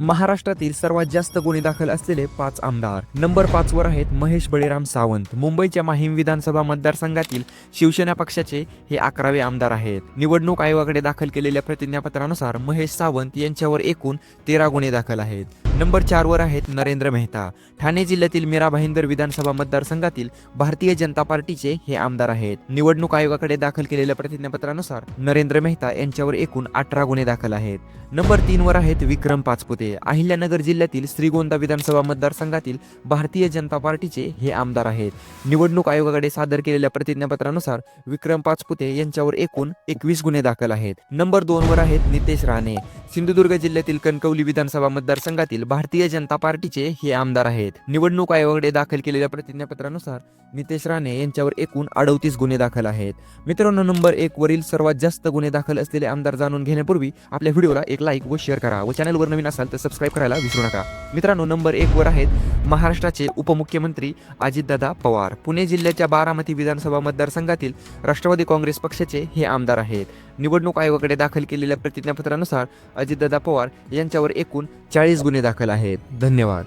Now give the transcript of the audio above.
महाराष्ट्रातील सर्वात जास्त गुन्हे दाखल असलेले 5 आमदार. नंबर 5 वर आहेत महेश बळीराम सावंत. मुंबईच्या माहीम विधानसभा मतदारसंघातील शिवसेना पक्षाचे हे 11वे आमदार आहेत. निवडणूक आयोगाकडे दाखल केलेल्या प्रतिज्ञापत्रानुसार महेश सावंत यांच्यावर एकूण 13 गुन्हे दाखल आहेत. नंबर 4 वर आहेत नरेंद्र मेहता. ठाणे जिल्ह्यातील मीरा भाईंदर विधानसभा मतदारसंघातील भारतीय जनता पार्टीचे हे आमदार आहेत. निवडणूक आयोगाकडे दाखल केलेल्या प्रतिज्ञापत्रानुसार नरेंद्र मेहता यांच्यावर एकूण 18 गुन्हे दाखल आहेत. नंबर 3 वर आहेत विक्रम पाचपुते. अहिल्यानगर जिल्ह्यातील श्रीगोंदा विधानसभा मतदारसंघातील भारतीय जनता पार्टीचे हे आमदार आहेत. निवडणूक आयोगाकडे सादर केलेल्या प्रतिज्ञापत्रानुसार विक्रम पाचपुते यांच्यावर एकूण 21 गुन्हे दाखल आहेत. नंबर 2 वर आहेत नितेश राणे. सिंधुदुर्ग जिल्ह्यातील कणकवली विधानसभा मतदारसंघातील भारतीय जनता पार्टीचे हे आमदार आहेत. निवडणूक आयोगाकडे दाखल केलेल्या प्रतिज्ञापत्रानुसार नितेश राणे यांच्यावर एकूण 38 गुन्हे दाखल आहेत. मित्रांनो, नंबर 1 वरील सर्वात जास्त गुन्हे दाखल असलेले आमदार जाणून घेण्यापूर्वी आपल्या व्हिडिओला एक लाईक व शेअर करा व चॅनलवर नवीन असाल तर सबस्क्राईब करायला विसरू नका. मित्रांनो, नंबर 1 वर आहेत महाराष्ट्राचे उपमुख्यमंत्री अजितदादा पवार. पुणे जिल्ह्याच्या बारामती विधानसभा मतदारसंघातील राष्ट्रवादी काँग्रेस पक्षाचे हे आमदार आहेत. निवडणूक आयोगाकडे दाखल केलेल्या प्रतिज्ञापत्रानुसार अजितदादा पवार यांच्यावर एकूण 40 गुन्हे दाखल आहेत. धन्यवाद.